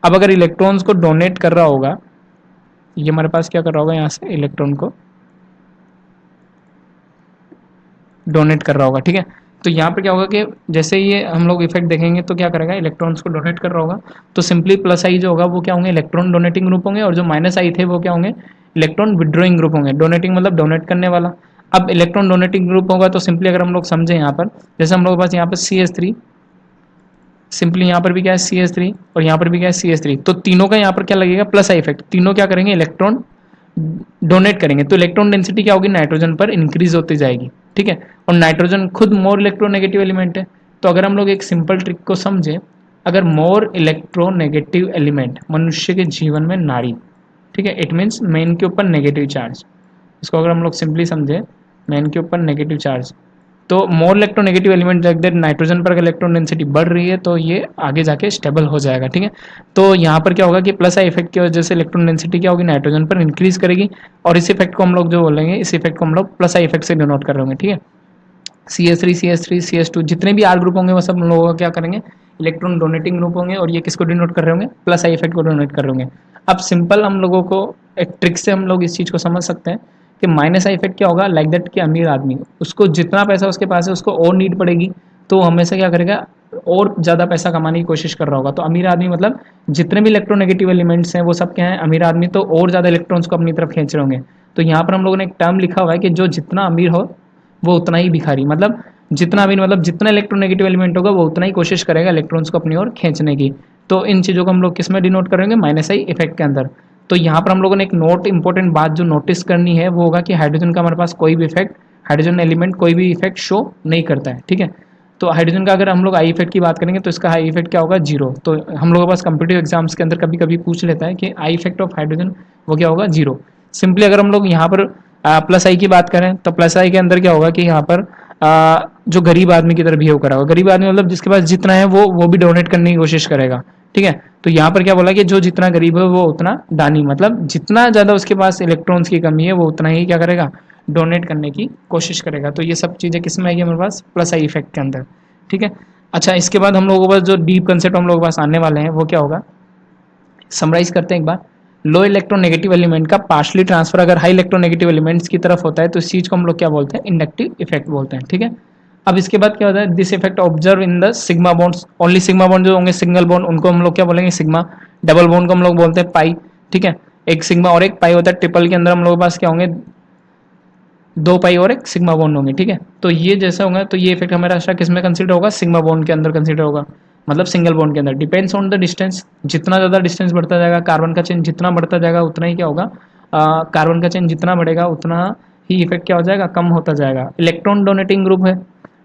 अब अगर इलेक्ट्रॉन्स को डोनेट कर रहा होगा, ये हमारे पास क्या कर रहा होगा, यहाँ से इलेक्ट्रॉन को डोनेट कर रहा होगा, ठीक है। तो यहाँ पे क्या होगा कि जैसे ये हम लोग इफेक्ट देखेंगे तो क्या करेगा, इलेक्ट्रॉन्स को डोनेट कर रहा होगा। तो सिंपली प्लस आई जो होगा वो क्या होंगे, इलेक्ट्रॉन डोनेटिंग ग्रुप होंगे, और जो माइनस आई थे वो क्या होंगे, इलेक्ट्रॉन विड्रॉइंग ग्रुप होंगे। डोनेटिंग मतलब डोनेट करने वाला। अब इलेक्ट्रॉन डोनेटिंग ग्रुप होगा तो सिंपली अगर हम लोग समझें यहाँ पर, जैसे हम लोग के पास यहाँ पर CH3, सिंपली यहाँ पर भी क्या है CH3, और यहाँ पर भी क्या है CH3, तो तीनों का यहाँ पर क्या लगेगा, प्लस आई इफेक्ट। तीनों क्या करेंगे, इलेक्ट्रॉन डोनेट करेंगे, तो इलेक्ट्रॉन डेंसिटी क्या होगी, नाइट्रोजन पर इंक्रीज होती जाएगी, ठीक है। और नाइट्रोजन खुद मोर इलेक्ट्रोनेगेटिव एलिमेंट है। तो अगर हम लोग एक सिंपल ट्रिक को समझें, अगर मोर इलेक्ट्रोनेगेटिव एलिमेंट मनुष्य के जीवन में नारी, ठीक है, इट मीन्स मेन के ऊपर नेगेटिव चार्ज, इसको अगर हम लोग सिंपली समझें, मेन के ऊपर नेगेटिव चार्ज, तो मोर electronegative element like that nitrogen पर अगर इलेक्ट्रॉन डेंसिटी बढ़ रही है तो ये आगे जाके स्टेबल हो जाएगा, ठीक है। तो यहाँ पर क्या होगा कि प्लस आई इफेक्ट की वजह से इलेक्ट्रॉन डेंसिटी क्या होगी, नाइट्रोजन पर इंक्रीज करेगी, और इस इफेक्ट को हम लोग जो बोलेंगे, इस इफेक्ट को हम लोग प्लस आई इफेक्ट से डिनोट कर रहे होंगे, ठीक है। CH3 CH3 CH2 जितने भी आर ग्रुप होंगे वो सब हम लोगों का क्या करेंगे, इलेक्ट्रॉन डोनेटिंग ग्रुप होंगे, और ये किसको डिनोट कर रहे होंगे, प्लस आई इफेक्ट को डोनेट कर रहे होंगे। अब सिंपल हम लोगों को एक ट्रिक से हम लोग इस चीज़ को समझ सकते हैं कि माइनस आई इफेक्ट क्या होगा, लाइक दैट कि अमीर आदमी, उसको जितना पैसा उसके पास है उसको और नीड पड़ेगी, तो हमेशा क्या करेगा, और ज़्यादा पैसा कमाने की कोशिश कर रहा होगा। तो अमीर आदमी मतलब जितने भी इलेक्ट्रोनेगेटिव एलिमेंट्स हैं वो सब क्या है, अमीर आदमी तो और ज़्यादा इलेक्ट्रॉन्स को अपनी तरफ खींच रहे होंगे। तो यहाँ पर हम लोगों ने एक टर्म लिखा हुआ है कि जो जितना अमीर हो वो उतना ही भिखारी, मतलब जितना अमीर मतलब जितना इलेक्ट्रोनेगेटिव एलिमेंट होगा वो उतना ही कोशिश करेगा इलेक्ट्रॉन्स को अपनी ओर खींचने की। तो इन चीज़ों को हम लोग किस में डिनोट करेंगे, माइनस आई इफेक्ट के अंदर। तो यहाँ पर हम लोगों ने एक इंपॉर्टेंट बात जो नोटिस करनी है वो होगा कि हाइड्रोजन का हमारे पास कोई भी इफेक्ट, हाइड्रोजन एलिमेंट कोई भी इफेक्ट शो नहीं करता है, ठीक है। तो हाइड्रोजन का अगर हम लोग आई इफेक्ट की बात करेंगे तो इसका आई इफेक्ट क्या होगा, जीरो। तो हम लोगों के पास कंप्यूटर एग्जाम्स के अंदर कभी कभी पूछ लेता है कि आई इफेक्ट ऑफ हाइड्रोजन वो क्या होगा, जीरो। सिंपली अगर हम लोग यहाँ पर प्लस आई की बात करें तो प्लस आई के अंदर क्या होगा कि यहाँ पर जो गरीब आदमी की तरह बिहेव करा होगा, गरीब आदमी मतलब जिसके पास जितना है वो भी डोनेट करने की कोशिश करेगा, ठीक है। तो यहाँ पर क्या बोला कि जो जितना गरीब है वो उतना दानी, मतलब जितना ज़्यादा उसके पास इलेक्ट्रॉन्स की कमी है वो उतना ही क्या करेगा, डोनेट करने की कोशिश करेगा। तो ये सब चीज़ें किस में आएगी हमारे पास, प्लस आई इफेक्ट के अंदर, ठीक है। अच्छा, इसके बाद हम लोगों के पास जो डीप कंसेप्ट हम लोगों के पास आने वाले हैं वो क्या होगा, समराइज करते हैं एक बार। लो इलेक्ट्रोनेगेटिव एलिमेंट का पार्शली ट्रांसफर अगर हाई इलेक्ट्रोनेगेटिव एलिमेंट्स की तरफ होता है तो इस चीज़ को हम लोग क्या बोलते हैं, इंडक्टिव इफेक्ट बोलते हैं, ठीक है। अब इसके बाद क्या होता है, this effect observe in the sigma bonds only, sigma bond जो होंगे सिंगल बॉन्ड उनको हम लोग क्या बोलेंगे, सिग्मा। डबल बॉन्ड को हम लोग बोलते हैं पाई, ठीक है। एक सिग्मा और एक पाई होता है, ट्रिपल के अंदर हम लोगों के पास क्या होंगे, दो पाई और एक सिग्मा बॉन्ड होंगे, ठीक है। तो ये जैसा होगा तो ये इफेक्ट हमारा किस में कंसिडर होगा, सिग्मा बॉन्ड के अंदर कंसिडर होगा, मतलब सिंगल बॉन्ड के अंदर। डिपेंड्स ऑन द डिस्टेंस, जितना ज़्यादा डिस्टेंस बढ़ता जाएगा, कार्बन का चेन जितना बढ़ता जाएगा उतना ही क्या होगा, कार्बन का चेन जितना बढ़ेगा उतना ही इफेक्ट क्या हो जाएगा, कम होता जाएगा। इलेक्ट्रॉन डोनेटिंग ग्रुप है,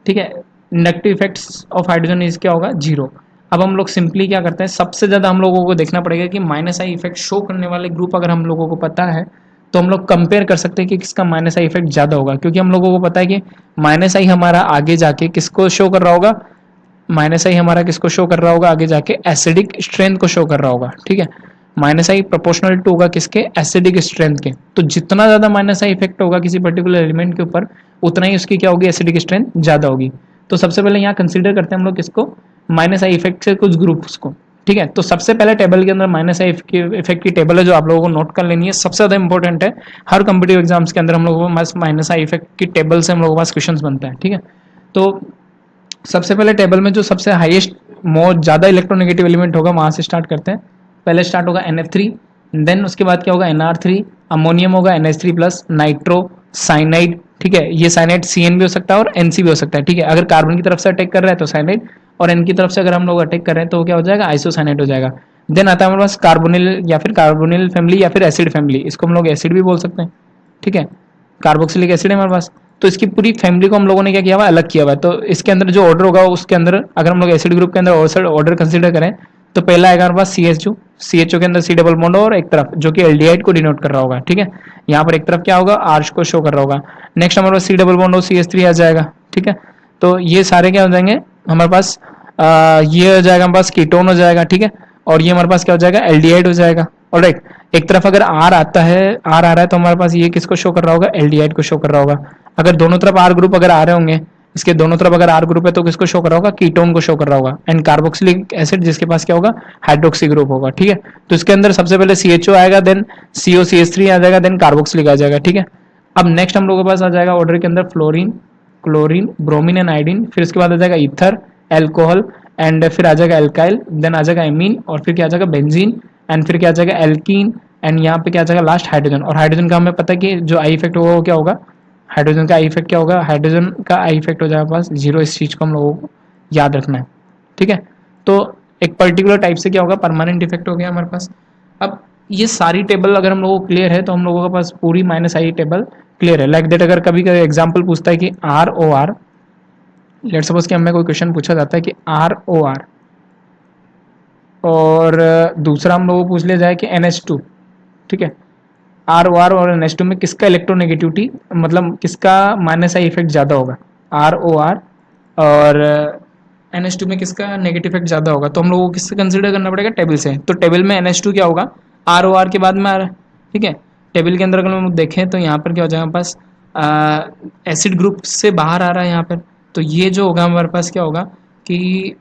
ठीक है। Inductive effects of hydrogen is क्या होगा, जीरो। अब हम लोग सिंपली क्या करते हैं, सबसे ज़्यादा हम लोगों को देखना पड़ेगा कि माइनस आई इफेक्ट शो करने वाले ग्रुप अगर हम लोगों को पता है तो हम लोग कंपेयर कर सकते हैं कि किसका माइनस आई इफेक्ट ज़्यादा होगा, क्योंकि हम लोगों को पता है कि माइनस आई हमारा आगे जाके किसको शो कर रहा होगा, माइनस आई हमारा किसको शो कर रहा होगा, आगे जाके एसिडिक स्ट्रेंथ को शो कर रहा होगा, ठीक है। माइनस आई प्रोपोर्शनल टू होगा किसके, एसिडिक स्ट्रेंथ के। तो जितना ज़्यादा माइनस आई इफेक्ट होगा किसी पर्टिकुलर एलिमेंट के ऊपर उतना ही उसकी क्या होगी, एसिडिक स्ट्रेंथ ज़्यादा होगी। तो सबसे पहले यहाँ कंसिडर करते हैं हम लोग किसको, माइनस आई इफेक्ट से कुछ ग्रुप्स को, ठीक है। तो सबसे पहले टेबल के अंदर माइनस आई इफेक्ट की टेबल है जो आप लोगों को नोट कर लेनी है, सबसे ज़्यादा इंपॉर्टेंट है। हर कम्पिटिव एग्जाम्स के अंदर हम लोगों को माइनस आई इफेक्ट की टेबल से हम लोगों के पास क्वेश्चन बनता है, ठीक है। तो सबसे पहले टेबल में जो सबसे हाईएस्ट मोर ज़्यादा इलेक्ट्रोनेगेटिव एलिमेंट होगा वहाँ से स्टार्ट करते हैं। पहले स्टार्ट होगा NF3, देन उसके बाद क्या होगा NR3, अमोनियम होगा NH3 प्लस, नाइट्रो, साइनाइड, ठीक है। ये साइनाइड CN भी हो सकता है और NC भी हो सकता है, ठीक है। अगर कार्बन की तरफ से अटैक कर रहा है तो साइनाइड, और N की तरफ से अगर हम लोग अटैक कर रहे हैं तो क्या हो जाएगा, आइसोसाइनाइड हो जाएगा। देन आता है हमारे पास कार्बोनिल या फिर फैमिली या फिर एसिड फैमिली, इसको हम लोग एसिड भी बोल सकते हैं, ठीक है। कार्बोक्सिलिक एसिड है हमारे पास। तो इसकी पूरी फैमिली को हम लोगों ने क्या किया हुआ अलग किया हुआ है। तो इसके अंदर जो ऑर्डर होगा उसके अंदर अगर हम लोग एसिड ग्रुप के अंदर ऑर्डर कंसिडर करें तो पहला आएगा हमारे पास सी एच ओ के अंदर सी डबल बॉन्ड और एक तरफ जो कि एल्डिहाइड को डिनोट कर रहा होगा, ठीक है। यहाँ पर एक तरफ क्या होगा, आर्च को शो कर रहा होगा। नेक्स्ट हमारे पास सी डबल बॉन्ड और CH3 आ जाएगा, ठीक है। तो ये सारे क्या हो जाएंगे हमारे पास, ये हो जाएगा हमारे पास कीटोन हो जाएगा, ठीक है। और ये हमारे पास क्या हो जाएगा, एल्डिहाइड हो जाएगा। ऑलराइट, एक तरफ अगर आर आता है, आर आ रहा है तो हमारे पास ये किसको शो कर रहा होगा, एल्डिहाइड को शो कर रहा होगा। अगर दोनों तरफ आर ग्रुप अगर आ रहे होंगे, इसके दोनों तरफ अगर आर ग्रुप है तो किसको शो कर रहा होगा, कीटोन को शो कर रहा होगा। एंड कार्बोक्सिलिक एसिड जिसके पास क्या होगा, हाइड्रोक्सी ग्रुप होगा, ठीक है। तो इसके अंदर सबसे पहले CHO आएगा, देन COCH3 आ जाएगा, देन कार्बोक्सिलिक आ जाएगा, ठीक है। अब नेक्स्ट हम लोगों के पास आ जाएगा ऑर्डर के अंदर fluorine, chlorine, bromine and iodine. फिर उसके बाद आ जाएगा ईथर, एल्कोहल, एंड फिर आ जाएगा एल्काइल, देन आ जाएगा एमीन, और फिर क्या आ जाएगा बेंजीन, एंड फिर क्या आ जाएगा एल्कीन, एंड यहाँ पे क्या आ जाएगा लास्ट हाइड्रोजन। और हाइड्रोजन का हमें पता है कि जो आई इफेक्ट होगा वो क्या होगा, हाइड्रोजन का आई इफेक्ट क्या होगा, हाइड्रोजन का आई इफेक्ट हो जाएगा पास 0। इस चीज़ को हम लोगों को याद रखना है, ठीक है। तो एक पर्टिकुलर टाइप से क्या होगा, परमानेंट इफेक्ट हो गया हमारे पास। अब ये सारी टेबल अगर हम लोगों को क्लियर है तो हम लोगों के पास पूरी -I टेबल क्लियर है। लाइक दैट अगर कभी कभी एग्जाम्पल पूछता है कि ROR, लेट सपोज कि हमें कोई क्वेश्चन पूछा जाता है कि ROR, और दूसरा हम लोगों को पूछ लिया जाए कि NH2, ठीक है। ROR और NH2 में किसका इलेक्ट्रोनेगेटिविटी, मतलब किसका -I इफेक्ट ज़्यादा होगा, ROR और NH2 में किसका नेगेटिव इफेक्ट ज़्यादा होगा। तो हम लोगों को किससे कंसिडर करना पड़ेगा, टेबल से। तो टेबल में NH2 क्या होगा, ROR के बाद में आ रहा है, ठीक है। टेबल के अंदर अगर हम देखें तो यहाँ पर क्या हो जाएगा हमारे पास, एसिड ग्रुप से बाहर आ रहा है यहाँ पर। तो ये जो होगा हमारे पास क्या होगा कि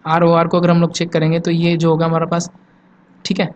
ROR को अगर हम लोग चेक करेंगे तो ये जो होगा हमारे पास, ठीक है,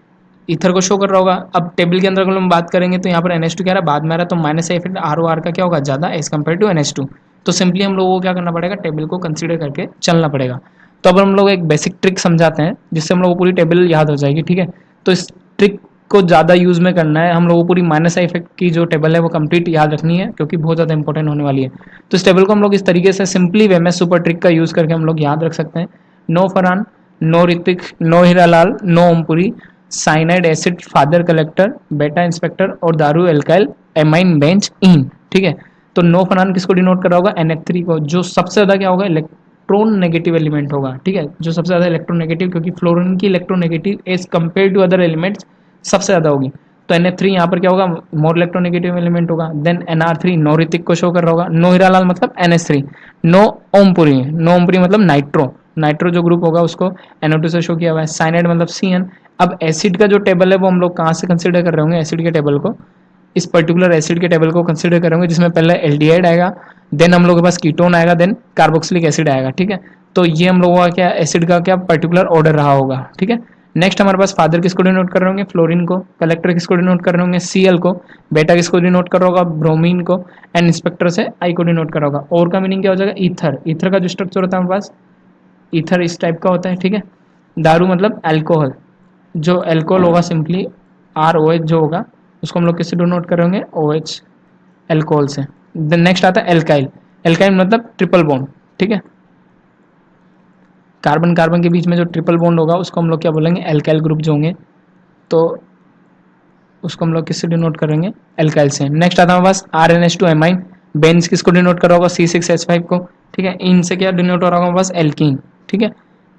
ईथर को शो कर रहा होगा। अब टेबल के अंदर अगर हम बात करेंगे तो यहाँ पर NH2 क्या रहा है, बाद में आ रहा है, तो -I इफेक्ट ROR का क्या होगा, ज़्यादा एज कम्पेयर टू NH2। तो सिंपली हम लोगों को क्या करना पड़ेगा, टेबल को कंसीडर करके चलना पड़ेगा। तो अब हम लोग एक बेसिक ट्रिक समझाते हैं जिससे हम लोगों को पूरी टेबल याद हो जाएगी, ठीक है। तो इस ट्रिक को ज़्यादा यूज़ में करना है, हम लोगों को पूरी -I इफेक्ट की जो टेबल है वो कंप्लीट याद रखनी है क्योंकि बहुत ज़्यादा इंपॉर्टेंट होने वाली है। तो इस टेबल को हम लोग इस तरीके से सिंपली वे में सुपर ट्रिक का यूज़ करके हम लोग याद रख सकते हैं। No Farhan, no Hrithik, no Hiralal, no Om Puri, cyanide acid father collector, बेटा इंस्पेक्टर, और दारू एल्काइल एमाइन बेंच इन, ठीक है। तो नो फनान किसको डिनोट कर रहा होगा, NH3 को, जो सबसे ज़्यादा क्या होगा, इलेक्ट्रॉन नेगेटिव एलिमेंट होगा, ठीक है। जो सबसे ज़्यादा इलेक्ट्रॉन नेगेटिव, क्योंकि फ्लोरीन की electron negative as compare to other elements सबसे ज़्यादा होगी। तो NH3 यहाँ पर क्या होगा, मोर इलेक्ट्रोनेगेटिव एलिमेंट होगा। देन NR3 नो ऋतिक को शो कर रहा होगा। नो हीरालाल मतलब NH3। No Om Puri, no Om Puri मतलब नाइट्रो, नाइट्रो जो ग्रुप होगा उसको NO2 से शो किया हुआ है। साइनाइड मतलब CN। अब एसिड का जो टेबल है वो हम लोग कहाँ से कंसिडर कर रहे होंगे, एसिड के टेबल को, इस पर्टिकुलर एसिड के टेबल को कंसिडर करेंगे जिसमें पहले एल्डिहाइड आएगा, देन हम लोग के पास कीटोन आएगा, देन कार्बोक्सिलिक एसिड आएगा, ठीक है। तो ये हम लोगों का क्या एसिड का क्या पर्टिकुलर ऑर्डर रहा होगा, ठीक है। नेक्स्ट हमारे पास फादर किसको डिनोट कर रहे होंगे, फ्लोरीन को, कलेक्टर किसको डिनोट कर रहे होंगे, Cl को, बेटा किसको डिनोट कर रहा होगा, ब्रोमीन को, एंड इंस्पेक्टर से I को डिनोट कर रहा होगा। और का मीनिंग क्या हो जाएगा, ईथर, ईथर का जो स्ट्रक्चर होता है हमारे पास, ईथर इस टाइप का होता है, ठीक है। दारू मतलब अल्कोहल, जो अल्कोहल होगा सिंपली ROH जो होगा उसको हम लोग किससे डिनोट कर रहे होंगे, OH, अल्कोहल से। देन नेक्स्ट आता है एल्काइल, एल्काइल मतलब ट्रिपल बॉन्ड, ठीक है। कार्बन कार्बन के बीच में जो ट्रिपल बॉन्ड होगा उसको हम लोग क्या बोलेंगे, एल्काइल ग्रुप जो होंगे, तो उसको हम लोग किससे डिनोट करेंगे, एल्काइल से। नेक्स्ट आता है हमारे पास RNH2 एमाइन, बेंज किसको डिनोट कर रहा होगा, C6H5 को, ठीक है। इनसे क्या डिनोट हो रहा होगा हमारे पास, एल्कीन, ठीक है।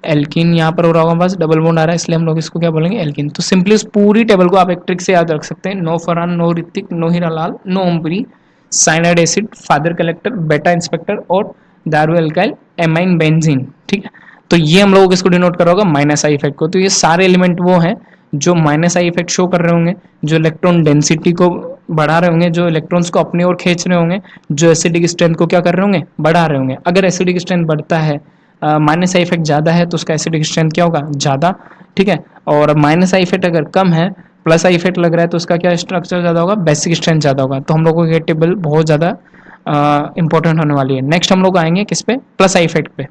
एल्कीन यहाँ पर हो रहा होगा हमारे पास, डबल बॉन्ड आ रहा है इसलिए हम लोग इसको क्या बोलेंगे, एल्कीन। तो सिंपली उस पूरी टेबल को आप एक ट्रिक से याद रख सकते हैं। No Farhan, no Hrithik, no Hiralal, no Om Puri, cyanide acid, father collector, बेटा इंस्पेक्टर, और दारू एल्काइल एमाइन बेंजीन, ठीक है। तो ये हम लोगों को इसको डिनोट कर रहा होगा -I इफेक्ट को। तो ये सारे एलिमेंट वो हैं जो -I इफेक्ट शो कर रहे होंगे, जो इलेक्ट्रॉन डेंसिटी को बढ़ा रहे होंगे, जो इलेक्ट्रॉन्स को अपनी ओर खींच रहे होंगे, जो एसिडिक स्ट्रेंथ को क्या कर रहे होंगे, बढ़ा रहे होंगे। अगर एसिडिक स्ट्रेंथ बढ़ता है, -I इफेक्ट ज़्यादा है तो उसका एसिडिक स्ट्रेंथ क्या होगा, ज़्यादा, ठीक है। और -I इफेक्ट अगर कम है, +I इफेक्ट लग रहा है तो उसका क्या स्ट्रक्चर ज़्यादा होगा, बेसिक स्ट्रेंथ ज़्यादा होगा। तो हम लोगों को ये टेबल बहुत ज़्यादा इंपॉर्टेंट होने वाली है। नेक्स्ट हम लोग आएंगे किस पे, +I इफेक्ट पे।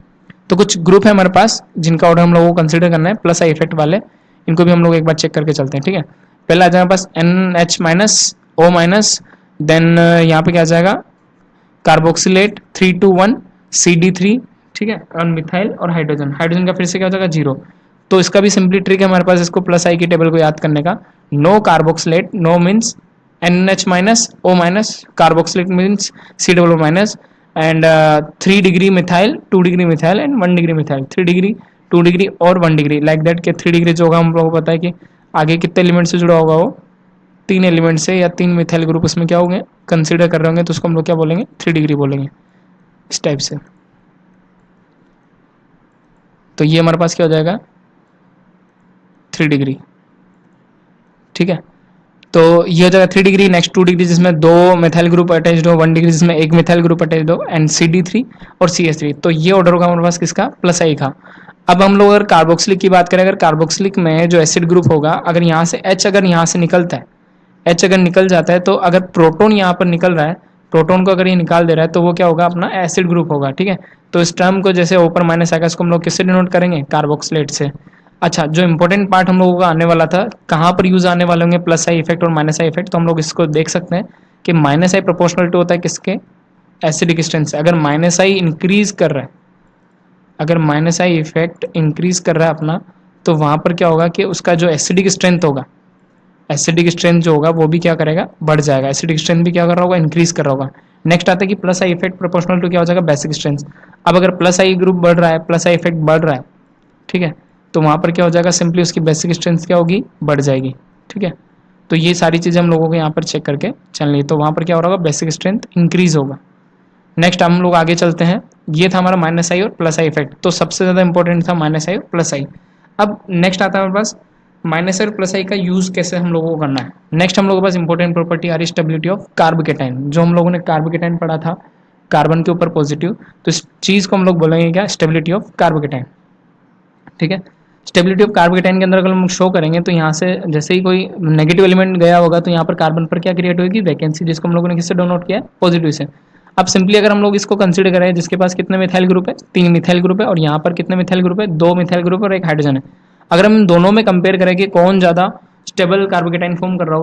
तो कुछ ग्रुप है हमारे पास जिनका ऑर्डर हम लोगों को कंसिडर करना है +I इफेक्ट वाले, इनको भी हम लोग एक बार चेक करके चलते हैं, ठीक है। पहला आ जाएगा पास NH-O-, देन यहाँ पे क्या आ जाएगा, कार्बोक्सिलेट 3 to 1 CD3, ठीक है, और मिथाइल और हाइड्रोजन, हाइड्रोजन का फिर से क्या हो जाएगा 0। तो इसका भी सिंपली ट्रिक है हमारे पास इसको +I की टेबल को याद करने का। No carboxylate, no means NH minus O minus, carboxylic means C minus, and 3 degree methyl, 2 degree methyl and 1 degree methyl, 3 degree, 2 degree और 1 डिग्री, लाइक दैट के 3 डिग्री जो होगा हम लोगों को पता है कि आगे कितने एलिमेंट से जुड़ा होगा, वो 3 एलिमेंट से या 3 मिथाइल ग्रुप उसमें क्या होंगे कंसिडर कर रहे होंगे, तो उसको हम लोग क्या बोलेंगे 3 डिग्री बोलेंगे, इस टाइप से। तो ये हमारे पास क्या हो जाएगा 3 डिग्री, ठीक है। तो ये हो जाएगा 3 डिग्री। नेक्स्ट 2 डिग्री जिसमें 2 मिथाइल ग्रुप अटैच्ड हो, 1 डिग्री जिसमें 1 मिथाइल ग्रुप अटैच्ड हो, एंड CD3 और CH3। तो ये ऑर्डर होगा हमारे पास किसका, प्लस आई का। अब हम लोग अगर कार्बोक्सिलिक की बात करें, अगर कार्बोक्सिलिक में जो एसिड ग्रुप होगा, अगर यहाँ से H अगर यहाँ से निकलता है, H अगर निकल जाता है, तो अगर प्रोटोन यहाँ पर निकल रहा है, प्रोटोन को अगर ये निकाल दे रहा है, तो वो क्या होगा अपना एसिड ग्रुप होगा, ठीक है। तो इस टर्म को जैसे ऊपर माइनस आएगा, इसको हम लोग किससे डिनोट करेंगे, कार्बोक्सिलेट से। अच्छा, जो इंपॉर्टेंट पार्ट हम लोगों का आने वाला था, कहाँ पर यूज आने वाले होंगे प्लस आई इफेक्ट और माइनस आई इफेक्ट, तो हम लोग इसको देख सकते हैं कि माइनस आई प्रोपोर्शनल टू होता है किसके, एसिडिक स्ट्रेंथ से। अगर माइनस आई इंक्रीज कर रहा है, अगर माइनस आई इफेक्ट इंक्रीज कर रहा है अपना, तो वहां पर क्या होगा कि उसका जो एसिडिक स्ट्रेंथ होगा, एसिडिक स्ट्रेंथ जो होगा वो भी क्या करेगा, बढ़ जाएगा। एसिडिक स्ट्रेंथ भी क्या कर रहा होगा, इंक्रीज कर रहा होगा। नेक्स्ट आता है कि plus I effect proportional to क्या हो जाएगा, बेसिक स्ट्रेंथ। अब अगर प्लस आई ग्रुप बढ़ रहा है, प्लस आई इफेक्ट बढ़ रहा है, ठीक है, तो वहां पर क्या हो जाएगा, सिंपली उसकी बेसिक स्ट्रेंथ क्या होगी, बढ़ जाएगी, ठीक है। तो ये सारी चीज़ें हम लोगों को यहाँ पर चेक करके चलनी है। तो वहां पर क्या हो रहा होगा, बेसिक स्ट्रेंथ इंक्रीज होगा। नेक्स्ट हम लोग आगे चलते हैं। ये था हमारा माइनस आई और प्लस आई इफेक्ट, तो सबसे ज़्यादा इंपॉर्टेंट था माइनस आई और प्लस आई। अब नेक्स्ट आता है हमारे पास माइनस आई और प्लस आई का यूज़ कैसे हम लोगों को करना है। नेक्स्ट हम लोगों के पास इंपॉर्टेंट प्रॉपर्टी आ रही है स्टेबिलिटी ऑफ कार्बोकेटाइन। जो हम लोगों ने कार्बोकेटाइन पढ़ा था, कार्बन के ऊपर पॉजिटिव, तो इस चीज़ को हम लोग बोलेंगे क्या, स्टेबिलिटी ऑफ कार्बोकेटाइन, ठीक है। स्टेबिलिटी ऑफ कार्बोकेटाइन के अंदर अगर हम शो करेंगे, तो यहाँ से जैसे ही कोई नेगेटिव एलिमेंट गया होगा, तो यहाँ पर कार्बन पर क्या क्रिएट होगी, वैकेंसी, जिसको हम लोगों ने किससे डोनोट किया है, पॉजिटिव से। अब सिंपली अगर हम लोग इसको कंसीडर करें, जिसके पास कितने मिथाइल ग्रुप है, 3 मिथाइल ग्रुप है, और यहाँ पर कितने मिथाइल ग्रुप है, 2 मिथाइल ग्रुप और एक हाइड्रोजन है। अगर हम दोनों में कंपेयर करें कि कौन ज़्यादा स्टेबल कार्बोकेटाइन फॉर्म कर रहा होगा,